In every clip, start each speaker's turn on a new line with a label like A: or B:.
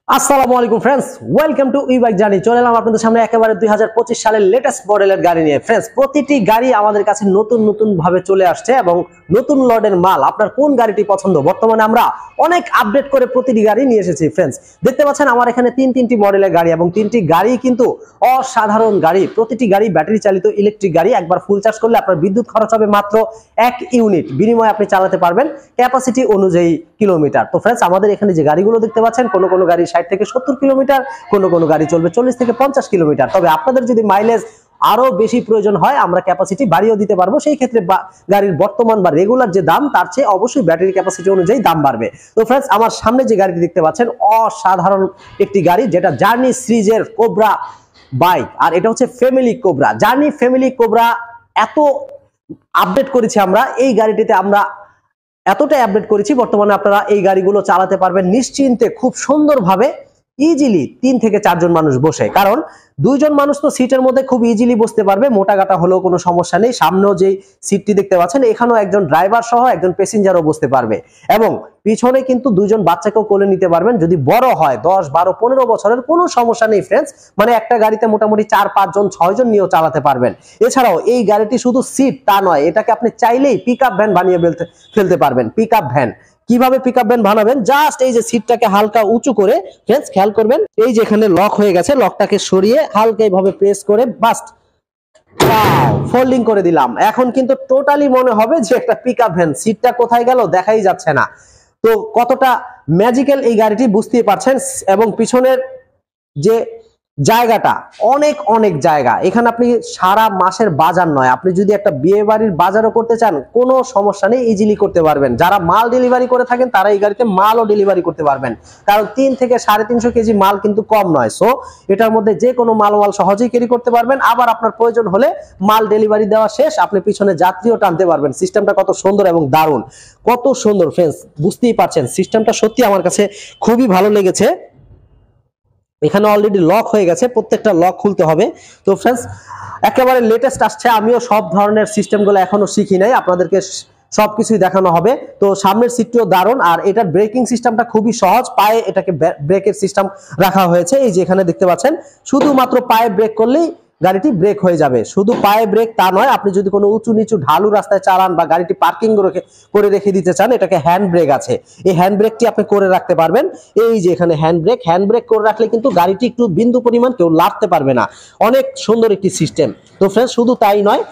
A: আসসালামু আলাইকুম friends, welcome to E bike journey. চলে এলাম আপনাদের সামনে একেবারে 2025 সালের লেটেস্ট মডেলের গাড়ি নিয়ে। ফ্রেন্ডস, প্রতিটি গাড়ি আমাদের কাছে নতুন নতুন ভাবে চলে আসছে এবং নতুন লটের মাল। আপনার কোন গাড়িটি পছন্দ? বর্তমানে আমরা অনেক আপডেট করে প্রতিটি গাড়ি নিয়ে এসেছি। ফ্রেন্ডস, দেখতে পাচ্ছেন আমার এখানে তিনটি মডেলের গাড়ি এবং তিনটি গাড়ি কিন্তু অসাধারণ গাড়ি। প্রতিটি গাড়ি ব্যাটারি চালিত ইলেকট্রিক গাড়ি। একবার ফুল চার্জ করলে আপনার বিদ্যুৎ খরচ হবে মাত্র 1 ইউনিট, বিনিময়ে আপনি চালাতে পারবেন ক্যাপাসিটি অনুযায়ী কিলোমিটার। তো ফ্রেন্ডস, আমাদের এখানে যে গাড়িগুলো দেখতে পাচ্ছেন, কোনো গাড়ি 60 থেকে 70 কিলোমিটার, কোনো গাড়ি চলবে 40 থেকে 50 কিলোমিটার। তবে আপনাদের যদি মাইলেজ আরো বেশি প্রয়োজন হয়, আমরা ক্যাপাসিটি বাড়িয়েও দিতে পারবো। সেই ক্ষেত্রে গাড়ির বর্তমান বা রেগুলার যে দাম, তার চেয়ে অবশ্যই ব্যাটারি ক্যাপাসিটি অনুযায়ী দাম বাড়বে। তো ফ্রেন্ডস, আমার সামনে যে গাড়িটি দেখতে পাচ্ছেন, অসাধারণ একটি গাড়ি, যেটা জার্নি সিরিজের কোবরা বাইক। আর এটা হচ্ছে family cobra. Journey family cobra এত আপডেট করেছি আমরা। এই গাড়িটিতে আমরা এতটাই আপডেট করেছি, বর্তমানে আপনারা এই গাড়িগুলো চালাতে পারবেন নিশ্চিন্তে, খুব সুন্দরভাবে, ইজিলি 3 থেকে 4 জন মানুষ বসে। কারণ 2 জন মানুষ তো সিটের মধ্যে খুব ইজিলি বসতে পারবে, মোটা গাটা হলেও কোনো সমস্যা নেই। সামনেও যে সিটটি দেখতে পাচ্ছেন, এখানেও একজন ড্রাইভার সহ একজন প্যাসেঞ্জারও বসতে পারবে এবং পিছনে কিন্তু 2 জন বাচ্চাকেও কোলে নিতে পারবেন। যদি বড় হয় 10, 12, 15 বছরের, কোনো সমস্যা নেই ফ্রেন্ডস। মানে একটা গাড়িতে মোটামুটি 4, 5 জন, 6 জন নিয়েও চালাতে পারবেন। এছাড়াও এই গাড়িটি শুধু সিট তা নয়, এটাকে আপনি চাইলেই পিকআপ ভ্যান বানিয়ে ফেলতে পারবেন। পিকআপ ভ্যান কিভাবে পিকআপ ভ্যান বানাবেন? জাস্ট এই যে সিটটাকে হালকা উঁচু করে, ফ্রেন্ডস খেয়াল করবেন, এই যে এখানে লক হয়ে গেছে, লকটাকে সরিয়ে হালকা এইভাবে প্রেস করে বাস্ট ফোল্ডিং করে দিলাম। এখন কিন্তু টোটালি মনে হবে যে একটা পিকআপ ভ্যান। সিটটা কোথায় গেল দেখাই যাচ্ছে না। তো কতটা ম্যাজিক্যাল এই গাড়িটি বুঝতেই পারছেন। এবং পিছনের যে জায়গাটা, অনেক অনেক জায়গা। এখানে আপনি সারা মাসের বাজার নয়, আপনি যদি একটা বিয়ে বাড়ির বাজারও করতে চান, কোনো সমস্যা নেই, ইজিলি করতে পারবেন। যারা মাল ডেলিভারি করে থাকেন, তারা এই গাড়িতে মালও ডেলিভারি করতে পারবেন। কারণ 3 থেকে 350 কেজি মাল কিন্তু কম নয়। সো এটার মধ্যে যে কোনো মাল সহজেই ক্যারি করতে পারবেন। আবার আপনার প্রয়োজন হলে মাল ডেলিভারি দেওয়া শেষ, আপনি পিছনে যাত্রীও টানতে পারবেন। সিস্টেমটা কত সুন্দর এবং দারুণ, কত সুন্দর ফ্রেন্ডস, বুঝতেই পারছেন। সিস্টেমটা সত্যি আমার কাছে খুবই ভালো লেগেছে। এখানে অলরেডি লক হয়ে গেছে, প্রত্যেকটা লক খুলতে হবে। তো ফ্রেন্ডস, একেবারে লেটেস্ট আসছে। আমিও সব ধরনের সিস্টেমগুলো এখনো শিখি নাই, আপনাদেরকে সবকিছুই দেখানো হবে। তো সামনের সিটটিও দারুণ। আর এটার ব্রেকিং সিস্টেমটা খুবই সহজ, পায়ে এটাকে ব্রেকের সিস্টেম রাখা হয়েছে। এই যে এখানে দেখতে পাচ্ছেন, শুধুমাত্র পায়ে ব্রেক করলেই গাড়িটি ব্রেক হয়ে যাবে। শুধু পায়ে ব্রেক তা নয়, আপনি যদি কোনো উঁচু নিচু ঢালু রাস্তায় চালান বা গাড়িটি পার্কিং করে রেখে দিতে চান, এটাকে হ্যান্ড ব্রেক আছে, এই হ্যান্ড ব্রেকটি আপনি করে রাখতে পারবেন। এই যে এখানে হ্যান্ড ব্রেক করে রাখলে কিন্তু গাড়িটি একটু বিন্দু পরিমাণ কেউ লাড়তে পারবে না। অনেক সুন্দর একটি সিস্টেম। তো ফ্রেন্ডস, শুধু তাই নয়,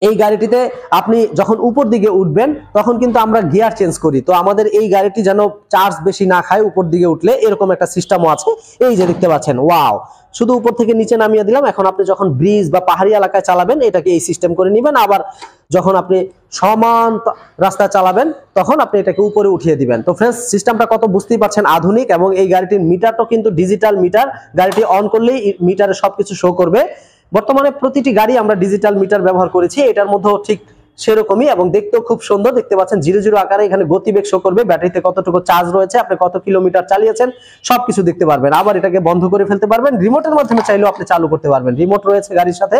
A: এই গাড়িটিতে আপনি যখন উপর দিকে উঠবেন, তখন কিন্তু আমরা গিয়ার চেঞ্জ করি। তো আমাদের এই গাড়িটি যেন চার্জ বেশি না খায় উপর দিকে উঠলে, এরকম একটা সিস্টেমও আছে। এই যে দেখতে পাচ্ছেন, ওয়াও, শুধু উপর থেকে নিচে নামিয়ে দিলাম। এখন আপনি যখন ব্রিজ বা পাহাড়ি এলাকায় চালাবেন, এটাকে এই সিস্টেম করে নেবেন। আবার যখন আপনি সমান রাস্তায় চালাবেন, তখন আপনি এটাকে উপরে উঠিয়ে দিবেন। তো ফ্রেন্ডস, সিস্টেমটা কত বুঝতেই পারছেন আধুনিক। এবং এই গাড়িটির মিটারটাও কিন্তু ডিজিটাল মিটার। গাড়িটি অন করলেই মিটারে সবকিছু শো করবে। বর্তমানে প্রতিটি গাড়ি আমরা ডিজিটাল মিটার ব্যবহার করেছি, এটার মধ্যেও ঠিক সেরকমই। এবং দেখতেও খুব সুন্দর, দেখতে পাচ্ছেন 00 আকারে এখানে গতিবেগ শো করবে, ব্যাটারিতে কতটুকু চার্জ রয়েছে, আপনি কত কিলোমিটার চালিয়েছেন, সবকিছু দেখতে পারবেন। আবার এটাকে বন্ধ করে ফেলতে পারবেন, রিমোটের মাধ্যমে চাইলেও আপনি চালু করতে পারবেন। রিমোট রয়েছে গাড়ির সাথে।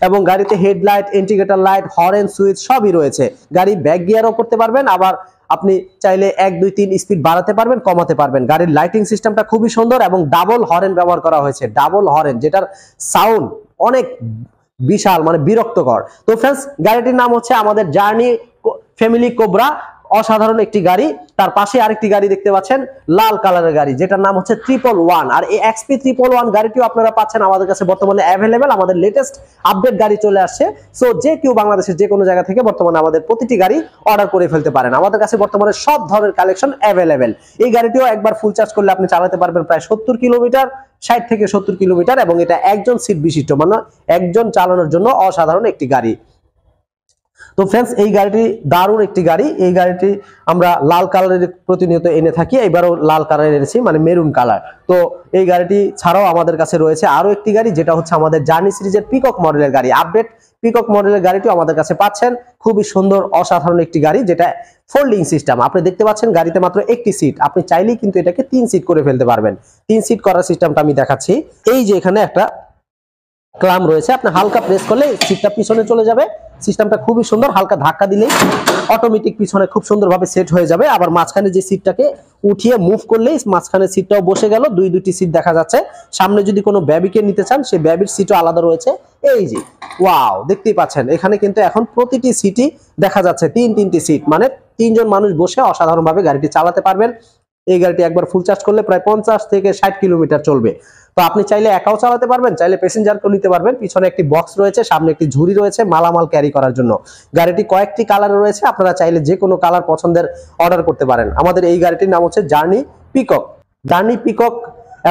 A: এবং গাড়িতে headlight, indicator light, horn switch সবই রয়েছে। গাড়ি ব্যাক গিয়ারও করতে পারবেন। আবার আপনি চাইলে 1, 2, 3 স্পিড বাড়াতে পারবেন, কমাতে পারবেন। গাড়ির লাইটিং সিস্টেমটা খুবই সুন্দর এবং ডাবল হর্ন ব্যবহার করা হয়েছে। ডাবল হর্ন, যেটার সাউন্ড অনেক বিশাল, মানে বিরক্তকর। তো ফ্রেন্ডস, গাড়িটির নাম হচ্ছে আমাদের জার্নি ফ্যামিলি কোবরা। অসাধারণ একটি গাড়ি। তার পাশে আরেকটি গাড়ি দেখতে পাচ্ছেন, লাল কালারের গাড়ি, যেটার নাম হচ্ছে 111। আর এই XP 111 গাড়িটিও আপনারা পাচ্ছেন আমাদের কাছে বর্তমানে অ্যাভেলেবেল। আমাদের লেটেস্ট আপডেট গাড়ি চলে আসছে। সো যে কেউ বাংলাদেশের যে কোনো জায়গা থেকে বর্তমানে আমাদের প্রতিটি গাড়ি অর্ডার করে ফেলতে পারেন। আমাদের কাছে বর্তমানে সব ধরনের কালেকশন অ্যাভেলেবেল। এই গাড়িটিও একবার ফুল চার্জ করলে আপনি চালাতে পারবেন প্রায় 70 কিলোমিটার, 60 থেকে 70 কিলোমিটার। এবং এটা একজন সিট বিশিষ্ট, মানে একজন চালানোর জন্য অসাধারণ একটি গাড়ি। তো ফ্রেন্ডস, এই গাড়িটি দারুণ একটি গাড়ি। এই গাড়িটি আমরা লাল কালারের প্রতিনিয়ত এনে থাকি, এবারও লাল কালার এনেছি, মানে মেরুন কালার। তো এই গাড়িটি ছাড়াও আমাদের কাছে রয়েছে আরো একটি গাড়ি, যেটা হচ্ছে আমাদের জার্নি সিরিজের পিকক মডেলের গাড়ি। আপডেট পিকক মডেলের গাড়িটিও আমাদের কাছে পাচ্ছেন। খুবই সুন্দর, অসাধারণ একটি গাড়ি, যেটা ফোল্ডিং সিস্টেম। আপনি দেখতে পাচ্ছেন গাড়িতে মাত্র একটি সিট, আপনি চাইলেই কিন্তু এটাকে 3 সিট করে ফেলতে পারবেন। 3 সিট করার সিস্টেমটা আমি দেখাচ্ছি। এই যে এখানে একটা ক্লাম রয়েছে, আপনি হালকা প্রেস করলে সিটটা পিছনে চলে যাবে। সিস্টেমটা খুবই সুন্দর, হালকা ধাক্কা দিলেই অটোমেটিক পিছনে খুব সুন্দরভাবে সেট হয়ে যাবে। আবার মাঝখানে যে সিটটাকে উঠিয়ে মুভ করলেই মাঝখানে সিটটাও বসে গেল, দুইটি সিট দেখা যাচ্ছে। সামনে যদি কোনো বেবিকে নিতে চান, সেই বেবির সিটও আলাদা রয়েছে। এই যে ওয়াও, দেখতেই পাচ্ছেন এখানে কিন্তু এখন প্রতিটি সিটই দেখা যাচ্ছে তিনটি সিট, মানে 3 জন মানুষ বসে অসাধারণভাবে গাড়িটি চালাতে পারবেন। এই গাড়িটি একবার ফুল চার্জ করলে প্রায় 50 থেকে 60 কিলোমিটার চলবে। তো আপনি চাইলে একাও চালাতে পারবেন, চাইলে প্যাসেঞ্জারকেও নিতে পারবেন। পিছনে একটি বক্স রয়েছে, সামনে একটি ঝুড়ি রয়েছে মালামাল ক্যারি করার জন্য। গাড়িটি কয়েকটি কালারে রয়েছে, আপনারা চাইলে যে কোনো কালার পছন্দের অর্ডার করতে পারেন। আমাদের এই গাড়িটির নাম হচ্ছে জার্নি পিকক। জার্নি পিকক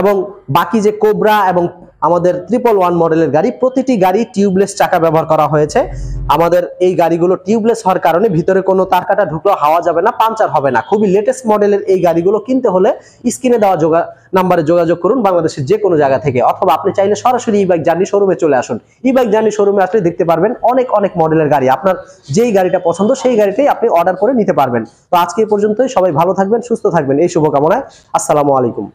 A: এবং বাকি যে কোবরা এবং আমাদের 111 মডেলের গাড়ি, প্রতিটি গাড়ি টিউবলেস চাকা ব্যবহার করা হয়েছে। আমাদের এই গাড়িগুলো টিউবলেস হওয়ার কারণে ভিতরে কোনো তার কাটা ঢুকলেও হাওয়া যাবে না, পাংচার হবে না। খুবই লেটেস্ট মডেলের এই গাড়িগুলো কিনতে হলে স্ক্রিনে দেওয়া নাম্বারে যোগাযোগ করুন বাংলাদেশের যে কোনো জায়গা থেকে, অথবা আপনি চাইলে সরাসরি ই বাইক জার্নি শোরুমে চলে আসুন। ই বাইক জার্নি শোরুমে আসলে দেখতে পারবেন অনেক মডেলের গাড়ি। আপনার যেই গাড়িটা পছন্দ সেই গাড়িটাই আপনি অর্ডার করে নিতে পারবেন। তো আজকে এই পর্যন্তই, সবাই ভালো থাকবেন, সুস্থ থাকবেন এই শুভকামনায়। আসসালামু আলাইকুম।